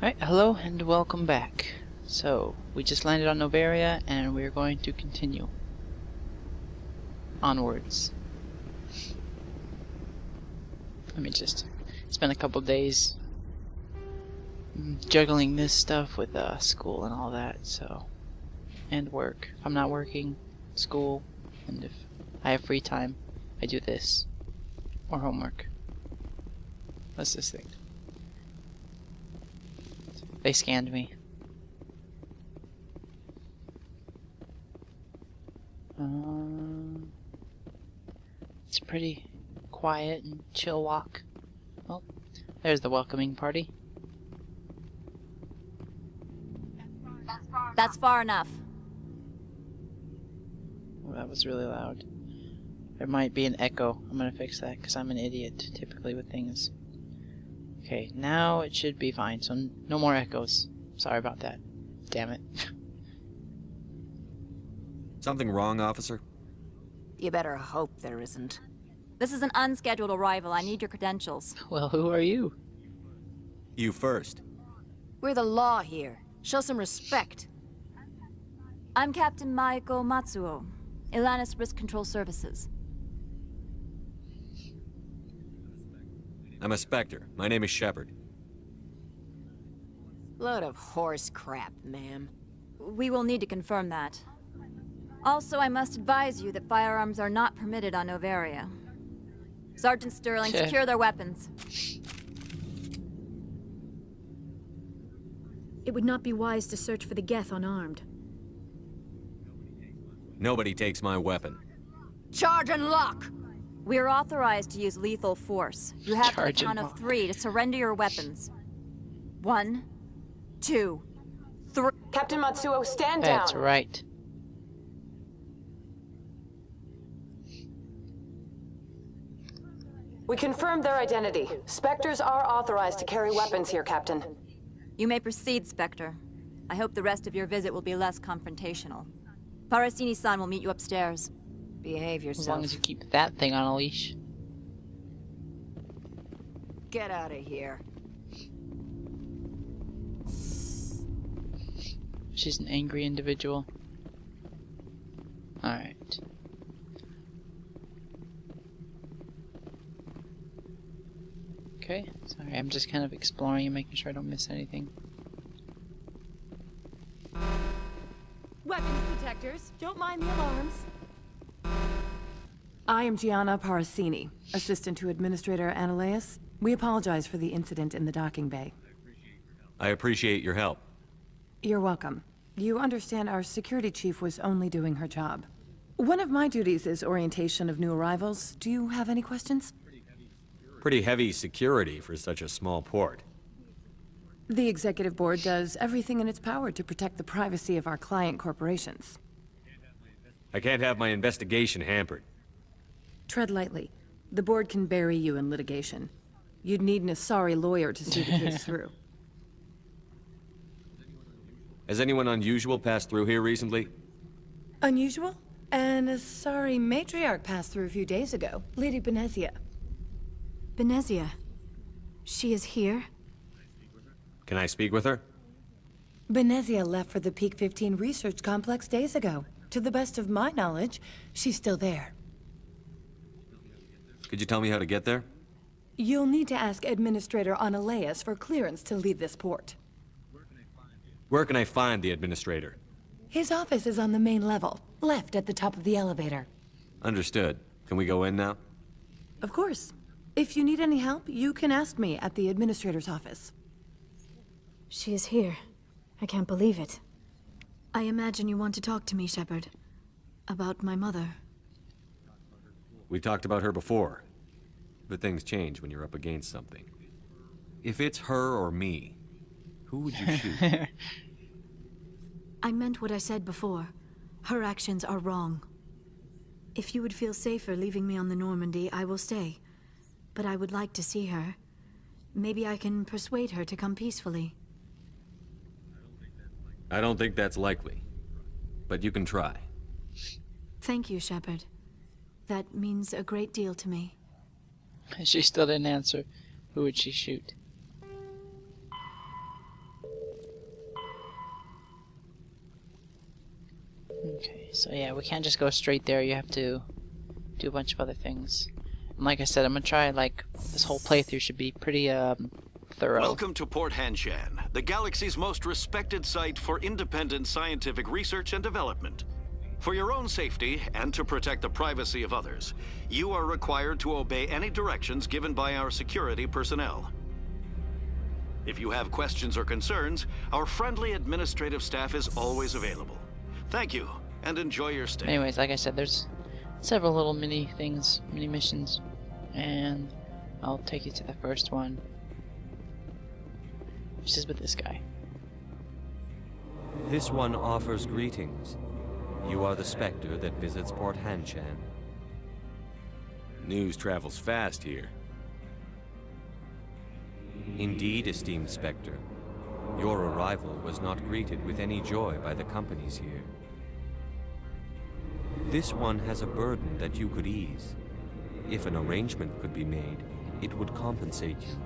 Alright, hello and welcome back. So, we just landed on Noveria and we're going to continue onwards. Let me just spend a couple days juggling this stuff with school and all that, so, and work. If I'm not working, school, and if I have free time, I do this. Or homework. What's this thing? They scanned me. It's a pretty quiet and chill walk. Well, there's the welcoming party. That's far enough. Oh, that was really loud. There might be an echo. I'm gonna fix that because I'm an idiot typically with things. Okay, now it should be fine, so no more echoes. Sorry about that. Damn it. Something wrong, officer? You better hope there isn't. This is an unscheduled arrival. I need your credentials. Well, who are you? You first. We're the law here. Show some respect. I'm Captain Maiko Matsuo, Ilanis Risk Control Services. I'm a Spectre. My name is Shepard. Load of horse crap, ma'am. We will need to confirm that. Also, I must advise you that firearms are not permitted on Noveria. Sergeant Sterling, secure their weapons. It would not be wise to search for the Geth unarmed. Nobody takes my weapon. Charge and lock! We are authorized to use lethal force. You have Charge the count and of lock. 3 to surrender your weapons. 1, 2, 3. Captain Matsuo, stand down. That's right. We confirmed their identity. Spectres are authorized to carry weapons here, Captain. You may proceed, Spectre. I hope the rest of your visit will be less confrontational. Parasini-san will meet you upstairs. Behave As long yourself. as you keep that thing on a leash. Get out of here. She's an angry individual. Alright. Okay, sorry, I'm just kind of exploring and making sure I don't miss anything. Weapons detectors. Don't mind the alarms. I am Gianna Parasini, assistant to Administrator Ananias. We apologize for the incident in the docking bay. I appreciate your help. You're welcome. You understand our security chief was only doing her job. One of my duties is orientation of new arrivals. Do you have any questions? Pretty heavy security for such a small port. The executive board does everything in its power to protect the privacy of our client corporations. I can't have my investigation hampered. Tread lightly. The board can bury you in litigation. You'd need an asari lawyer to see the case through. Has anyone unusual passed through here recently? Unusual? An asari matriarch passed through a few days ago. Lady Benezia. Benezia. She is here? Can I speak with her? Benezia left for the Peak 15 research complex days ago. To the best of my knowledge, she's still there. Could you tell me how to get there? You'll need to ask Administrator Ananias for clearance to leave this port. Where can I find the administrator? His office is on the main level, left at the top of the elevator. Understood. Can we go in now? Of course. If you need any help, you can ask me at the Administrator's office. She is here. I can't believe it. I imagine you want to talk to me, Shepard. About my mother. We talked about her before. But things change when you're up against something. If it's her or me, who would you shoot? I meant what I said before. Her actions are wrong. If you would feel safer leaving me on the Normandy, I will stay. But I would like to see her. Maybe I can persuade her to come peacefully. I don't think that's likely. But you can try. Thank you, Shepard. That means a great deal to me. She still didn't answer. Who would she shoot? Okay, so yeah, we can't just go straight there. You have to do a bunch of other things. And like I said, I'm gonna try, like, this whole playthrough should be pretty thorough. Welcome to Port Hanshan, the galaxy's most respected site for independent scientific research and development. For your own safety and to protect the privacy of others, you are required to obey any directions given by our security personnel. If you have questions or concerns, our friendly administrative staff is always available. Thank you, and enjoy your stay. Anyways, like I said, there's several little mini things, mini missions, and I'll take you to the first one, which is with this guy. This one offers greetings. You are the Spectre that visits Port Hanshan. News travels fast here. Indeed, esteemed Spectre. Your arrival was not greeted with any joy by the companies here. This one has a burden that you could ease. If an arrangement could be made, it would compensate you.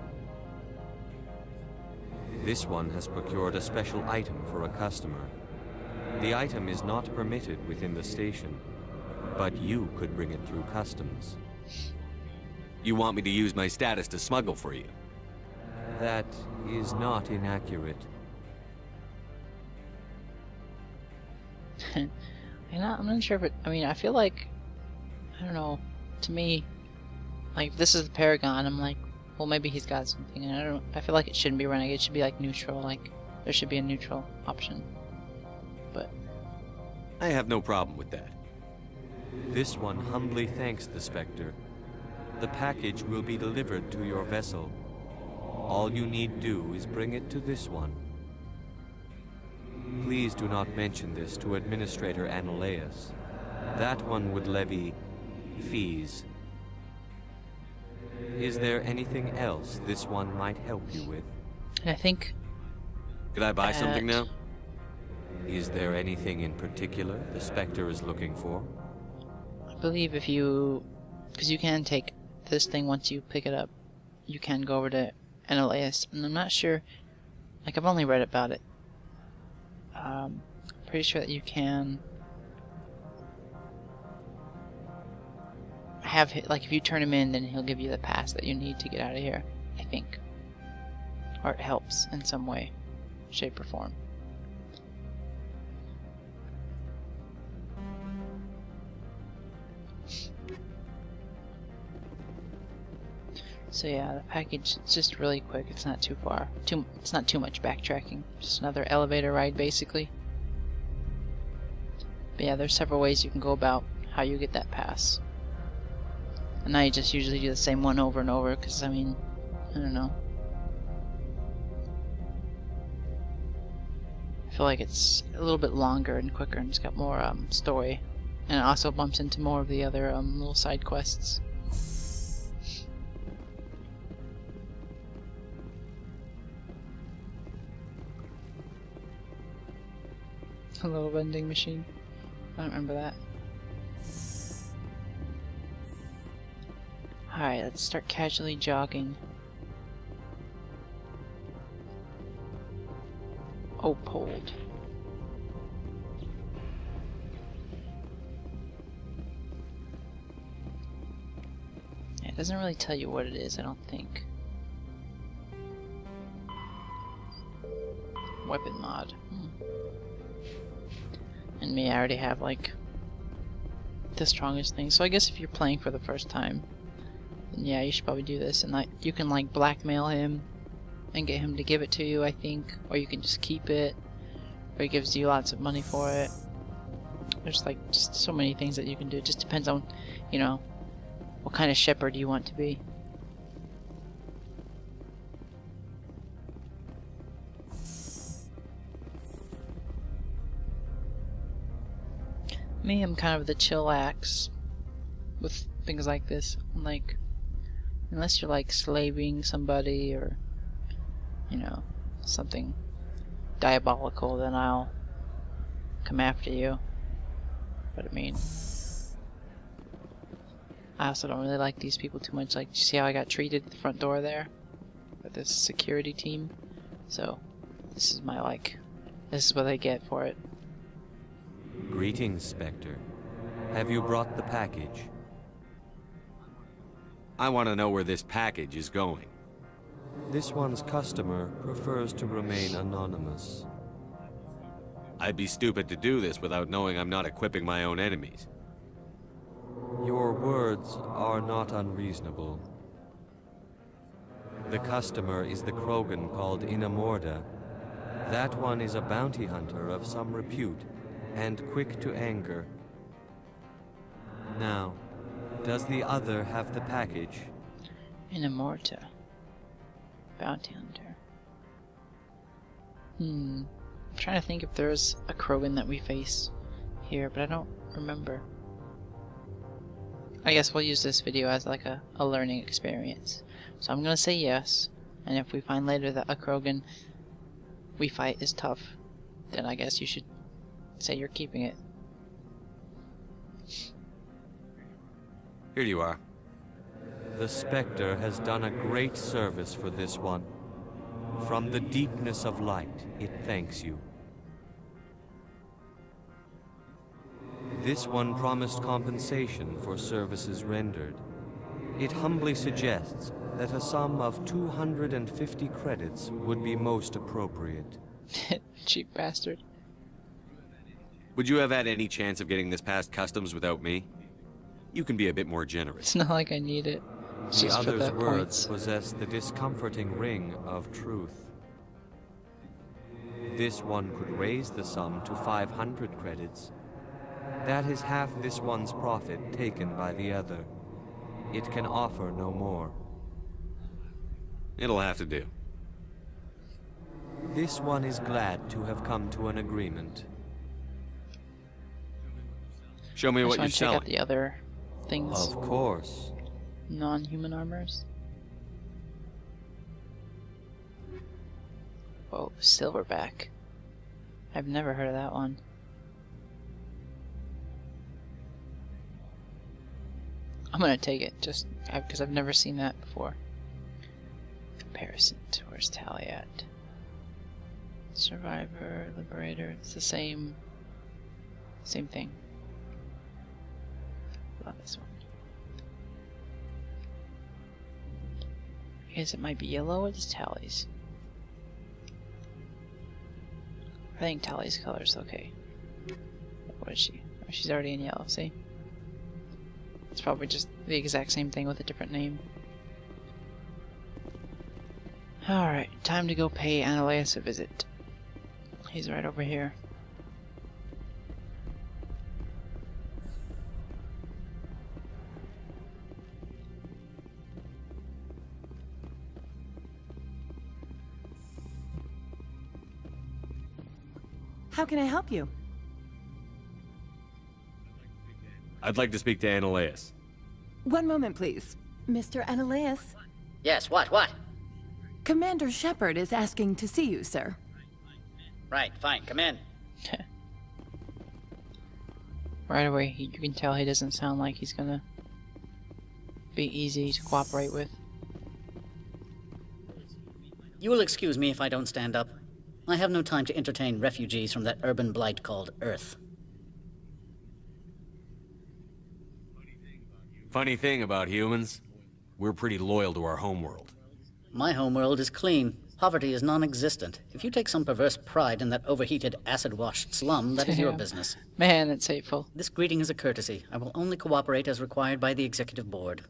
This one has procured a special item for a customer. The item is not permitted within the station, but you could bring it through customs. You want me to use my status to smuggle for you? That is not inaccurate. I'm not sure, but I mean, I feel like, I don't know, to me, like, if this is the Paragon, I'm like, well, maybe he's got something, and I feel like it shouldn't be renegade, it should be like neutral, like, there should be a neutral option. But I have no problem with that. This one humbly thanks the Spectre. The package will be delivered to your vessel. All you need do is bring it to this one. Please do not mention this to Administrator Annaleus. That one would levy fees. Is there anything else this one might help you with? I think... Could I buy something now? Is there anything in particular the Spectre is looking for? I believe if you... because you can take this thing once you pick it up. You can go over to Annaleus, and I'm not sure... like, I've only read about it. Pretty sure that you can... have, like, if you turn him in, then he'll give you the pass that you need to get out of here, I think. Or it helps in some way, shape, or form. So yeah, the package, it's just really quick, it's not too far. It's not too much backtracking. Just another elevator ride, basically. But yeah, there's several ways you can go about how you get that pass. And I just usually do the same one over and over, because, I mean, I don't know. I feel like it's a little bit longer and quicker, and it's got more story. And it also bumps into more of the other little side quests. A little vending machine. I don't remember that. Alright, let's start casually jogging. Opold. It doesn't really tell you what it is, I don't think. Weapon mod. And me, I already have, like, the strongest thing. So I guess if you're playing for the first time, then yeah, you should probably do this. And, like, you can, like, blackmail him and get him to give it to you, I think. Or you can just keep it. Or he gives you lots of money for it. There's, like, just so many things that you can do. It just depends on, you know, what kind of shepherd you want to be. Me, I'm kind of the chillax with things like this. Like, unless you're like slaving somebody or, you know, something diabolical, then I'll come after you. But I mean, I also don't really like these people too much. Like, you see how I got treated at the front door there? With this security team? So, this is my, like, this is what I get for it. Greetings, Spectre. Have you brought the package? I want to know where this package is going. This one's customer prefers to remain anonymous. I'd be stupid to do this without knowing I'm not equipping my own enemies. Your words are not unreasonable. The customer is the Krogan called Inamorda. That one is a bounty hunter of some repute, and quick to anger. Now, does the other have the package? Inamorta. Bounty hunter. I'm trying to think if there's a Krogan that we face here, but I don't remember. I guess we'll use this video as like a learning experience. So I'm gonna say yes, and if we find later that a Krogan we fight is tough, then I guess you should say you're keeping it. Here you are. The Spectre has done a great service for this one. From the deepness of light, it thanks you. This one promised compensation for services rendered. It humbly suggests that a sum of 250 credits would be most appropriate. Cheap bastard. Would you have had any chance of getting this past customs without me? You can be a bit more generous. It's not like I need it. It's The just for other's that words points. possess the discomforting ring of truth. This one could raise the sum to 500 credits. That is half this one's profit taken by the other. It can offer no more. It'll have to do. This one is glad to have come to an agreement. Show me I just what you're want to check out selling. the other things. Of course. Non-human armors. Whoa, silverback. I've never heard of that one. I'm gonna take it, just because I've never seen that before. Comparison. Where's Tally at? Survivor, Liberator. It's the same thing. Love this one. I guess it might be yellow. What is Tally's? I think Tally's color's okay. What is she? Oh, she's already in yellow, see? It's probably just the exact same thing with a different name. Alright, time to go pay Annaleus a visit. He's right over here. How can I help you? I'd like to speak to Annaleus. One moment, please. Mr. Annaleus. Yes, what? Commander Shepard is asking to see you, sir. Right, fine, come in. Right away, you can tell he doesn't sound like he's gonna be easy to cooperate with. You will excuse me if I don't stand up. I have no time to entertain refugees from that urban blight called Earth. Funny thing about humans, we're pretty loyal to our homeworld. My homeworld is clean. Poverty is non-existent. If you take some perverse pride in that overheated, acid-washed slum, that is your Damn. business. Man, that's hateful. This greeting is a courtesy. I will only cooperate as required by the Executive Board.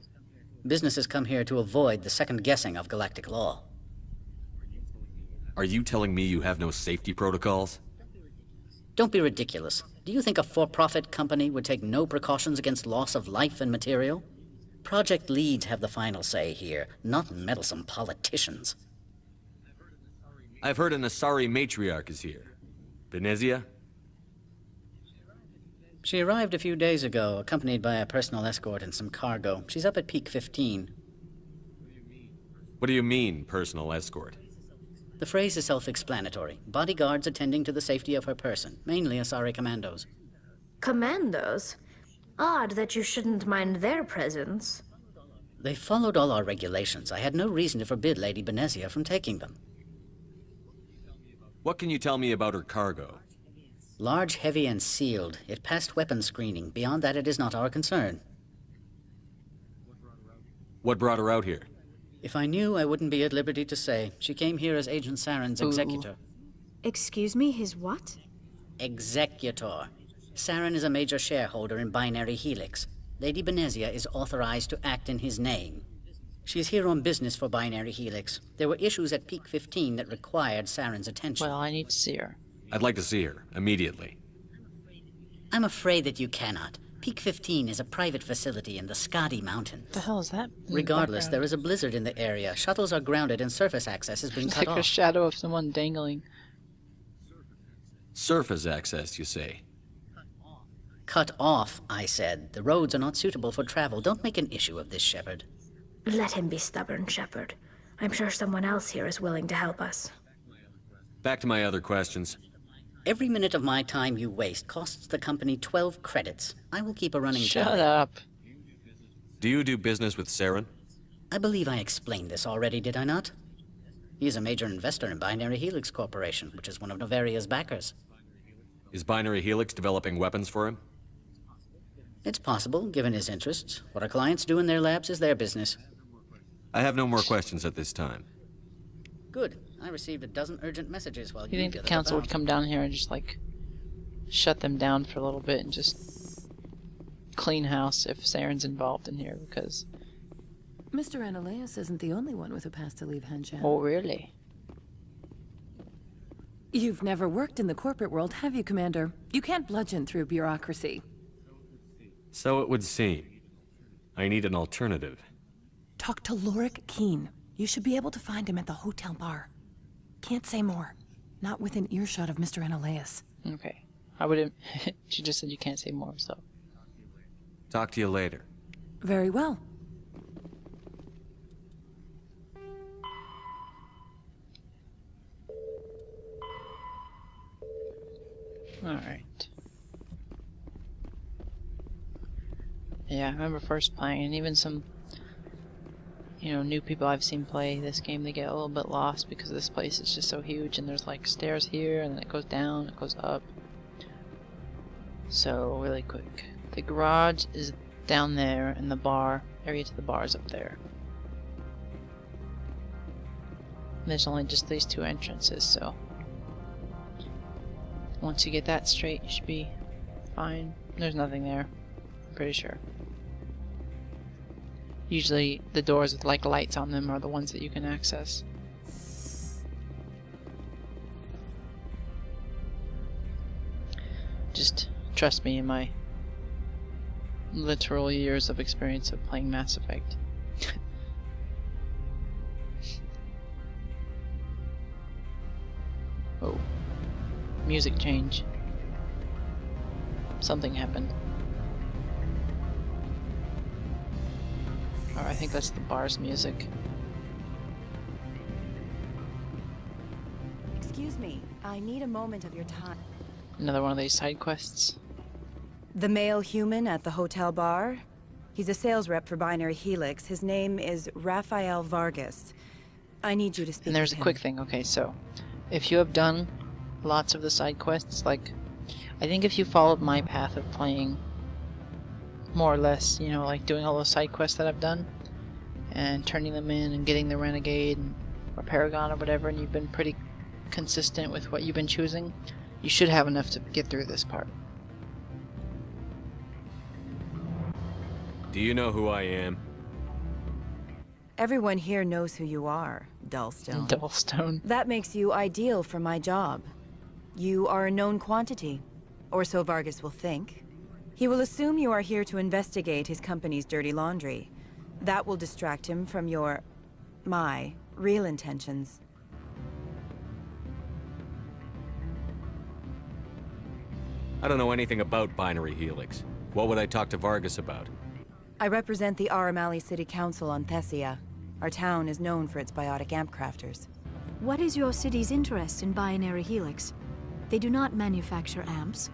Businesses come here to avoid the second guessing of galactic law. Are you telling me you have no safety protocols? Don't be ridiculous. Do you think a for-profit company would take no precautions against loss of life and material? Project leads have the final say here, not meddlesome politicians. I've heard an Asari matriarch is here. Venezia? She arrived a few days ago, accompanied by a personal escort and some cargo. She's up at Peak 15. What do you mean, personal escort? The phrase is self-explanatory. Bodyguards attending to the safety of her person, mainly Asari commandos. Commandos? Odd that you shouldn't mind their presence. They followed all our regulations. I had no reason to forbid Lady Venezia from taking them. What can you tell me about her cargo? Large, heavy, and sealed. It passed weapons screening. Beyond that, it is not our concern. What brought her out here? If I knew, I wouldn't be at liberty to say. She came here as Agent Saren's executor. Excuse me, his what? Executor. Saren is a major shareholder in Binary Helix. Lady Benezia is authorized to act in his name. She's here on business for Binary Helix. There were issues at Peak 15 that required Saren's attention. Well, I need to see her. I'd like to see her, immediately. I'm afraid that you cannot. Peak 15 is a private facility in the Skadi Mountains. What the hell is that? Regardless, there is a blizzard in the area. Shuttles are grounded and surface access has been It's cut like off. a shadow of someone dangling. Surface access, you say? Cut off, I said. The roads are not suitable for travel. Don't make an issue of this, Shepard. Let him be stubborn, Shepard. I'm sure someone else here is willing to help us. Back to my other questions. Every minute of my time you waste costs the company 12 credits. I will keep a running Shut tally. up. Do you do business with Saren? I believe I explained this already, did I not? He is a major investor in Binary Helix Corporation, which is one of Noveria's backers. Is Binary Helix developing weapons for him? It's possible, given his interests. What our clients do in their labs is their business. I have no more questions at this time. Good. I received a dozen urgent messages while You think the gathered council about. would come down here and just, like, shut them down for a little bit and just clean house if Saren's involved in here, because... Mr. Ananias isn't the only one with a past to leave Henshan. Oh, really? You've never worked in the corporate world, have you, Commander? You can't bludgeon through bureaucracy. So it would seem. I need an alternative. Talk to Lorik Keen. You should be able to find him at the hotel bar. Can't say more. Not within earshot of Mr. Ananias. Okay. I wouldn't... She just said you can't say more, so... Talk to you later. Very well. Alright. Yeah, I remember first playing, and even some, you know, new people I've seen play this game, they get a little bit lost because this place is just so huge, and there's like stairs here, and then it goes down, it goes up. So, really quick. The garage is down there, and the bar, area to the bar is up there. And there's only just these two entrances, so... Once you get that straight, you should be fine. There's nothing there, I'm pretty sure. Usually the doors with like lights on them are the ones that you can access. Just trust me in my literal years of experience of playing Mass Effect. Oh. Music change. Something happened. Oh, I think that's the bar's music. Excuse me, I need a moment of your time. Another one of these side quests. The male human at the hotel bar? He's a sales rep for Binary Helix. His name is Rafael Vargas. I need you to speak And there's a with him. quick thing. Okay, so if you have done lots of the side quests, like I think if you followed my path of playing more or less, you know, like doing all those side quests that I've done and turning them in and getting the Renegade or Paragon or whatever, and you've been pretty consistent with what you've been choosing, you should have enough to get through this part. Do you know who I am? Everyone here knows who you are, Dullstone. Dullstone. That makes you ideal for my job. You are a known quantity, or so Vargas will think. He will assume you are here to investigate his company's dirty laundry. That will distract him from my real intentions. I don't know anything about Binary Helix. What would I talk to Vargas about? I represent the Aramali City Council on Thessia. Our town is known for its biotic amp crafters. What is your city's interest in Binary Helix? They do not manufacture amps.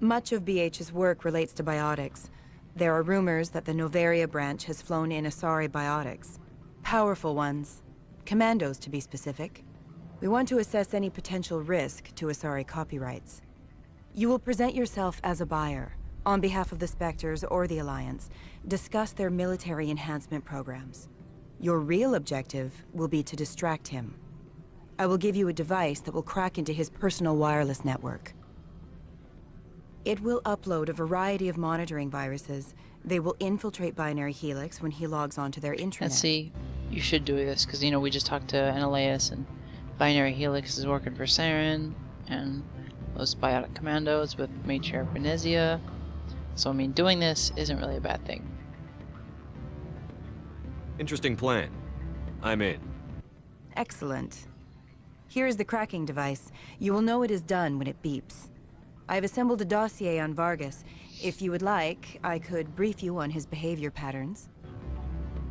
Much of BH's work relates to biotics. There are rumors that the Noveria branch has flown in asari biotics. Powerful ones. Commandos, to be specific. We want to assess any potential risk to asari copyrights. You will present yourself as a buyer, on behalf of the Spectres or the Alliance, discuss their military enhancement programs. Your real objective will be to distract him. I will give you a device that will crack into his personal wireless network. It will upload a variety of monitoring viruses. They will infiltrate Binary Helix when he logs onto their intranet. Let's see, you should do this, because, you know, we just talked to Ananias, and Binary Helix is working for Saren, and those biotic commandos with Matriarch Venezia. So, I mean, doing this isn't really a bad thing. Interesting plan. I'm in. Excellent. Here is the cracking device. You will know it is done when it beeps. I have assembled a dossier on Vargas. If you would like, I could brief you on his behavior patterns.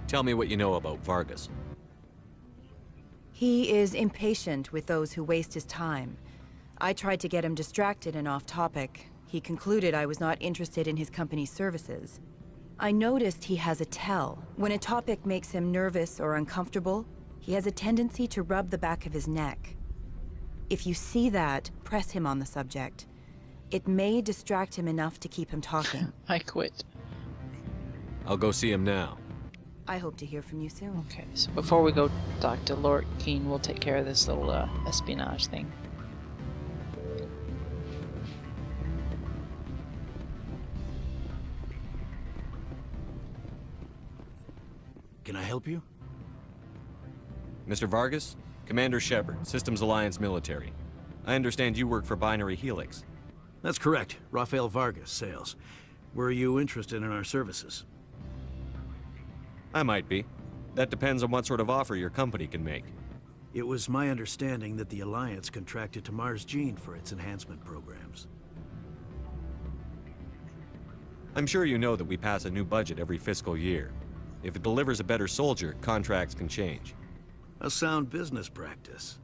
Tell me what you know about Vargas. He is impatient with those who waste his time. I tried to get him distracted and off topic. He concluded I was not interested in his company's services. I noticed he has a tell. When a topic makes him nervous or uncomfortable, he has a tendency to rub the back of his neck. If you see that, press him on the subject. It may distract him enough to keep him talking. I quit. I'll go see him now. I hope to hear from you soon. Okay, so before we go talk to Lord Keen, we'll take care of this little espionage thing. Can I help you? Mr. Vargas? Commander Shepard, Systems Alliance Military. I understand you work for Binary Helix. That's correct. Rafael Vargas, sales. Were you interested in our services? I might be. That depends on what sort of offer your company can make. It was my understanding that the Alliance contracted to Mars Gene for its enhancement programs. I'm sure you know that we pass a new budget every fiscal year. If it delivers a better soldier, contracts can change. A sound business practice.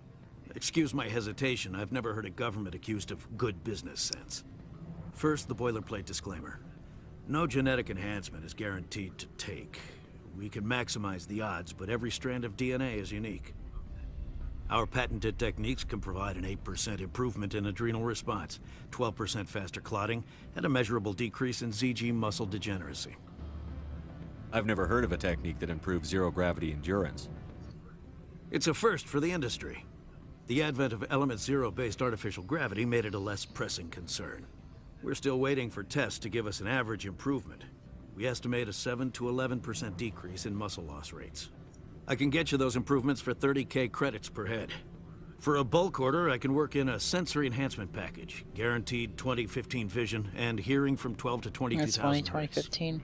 Excuse my hesitation, I've never heard a government accused of good business sense. First, the boilerplate disclaimer. No genetic enhancement is guaranteed to take. We can maximize the odds, but every strand of DNA is unique. Our patented techniques can provide an 8% improvement in adrenal response, 12% faster clotting, and a measurable decrease in ZG muscle degeneracy. I've never heard of a technique that improves zero-gravity endurance. It's a first for the industry. The advent of element zero-based artificial gravity made it a less pressing concern. We're still waiting for tests to give us an average improvement. We estimate a 7 to 11% decrease in muscle loss rates. I can get you those improvements for 30K credits per head. For a bulk order, I can work in a sensory enhancement package, guaranteed 20/15 vision, and hearing from 12 to 22,000 That's funny, 2015.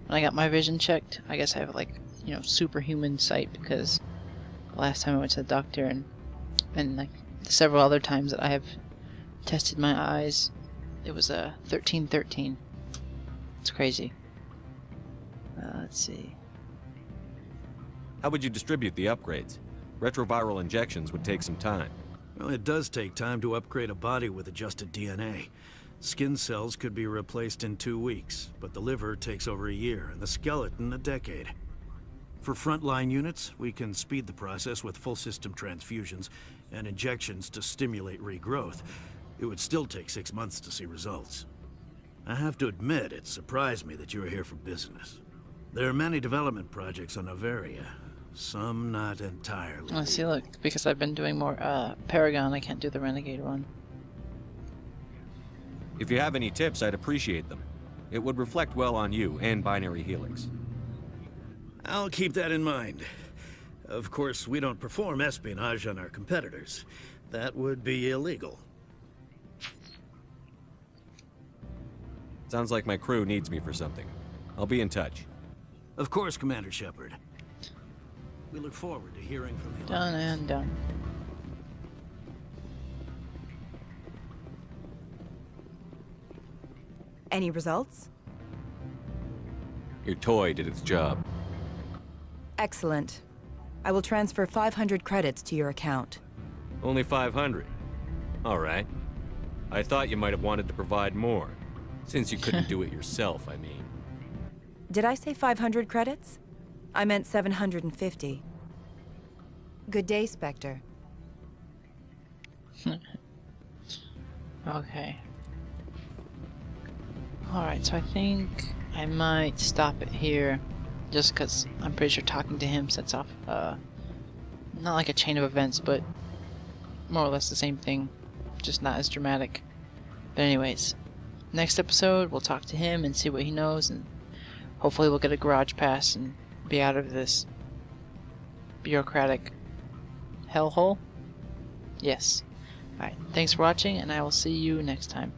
When I got my vision checked, I guess I have, like, you know, superhuman sight, because the last time I went to the doctor and like several other times that I have tested my eyes, it was a 13/13. It's crazy. Let's see. How would you distribute the upgrades? Retroviral injections would take some time. Well, it does take time to upgrade a body with adjusted DNA. Skin cells could be replaced in 2 weeks, but the liver takes over a year, and the skeleton a decade. For frontline units, we can speed the process with full system transfusions and injections to stimulate regrowth. It would still take 6 months to see results. I have to admit, it surprised me that you were here for business. There are many development projects on Noveria, some not entirely. Let's see, look, because I've been doing more Paragon, I can't do the Renegade one. If you have any tips, I'd appreciate them. It would reflect well on you and Binary Helix. I'll keep that in mind. Of course, we don't perform espionage on our competitors. That would be illegal. Sounds like my crew needs me for something. I'll be in touch. Of course, Commander Shepard. We look forward to hearing from you. Done and done. Any results? Your toy did its job. Excellent. I will transfer 500 credits to your account. Only 500. All right. I thought you might have wanted to provide more. Since you couldn't do it yourself, I mean. Did I say 500 credits? I meant 750. Good day, Spectre. Okay. Alright, so I think I might stop it here, just because I'm pretty sure talking to him sets off, not like a chain of events, but more or less the same thing, just not as dramatic. But anyways, next episode we'll talk to him and see what he knows, and hopefully we'll get a garage pass and be out of this bureaucratic hellhole. Yes. Alright, thanks for watching, and I will see you next time.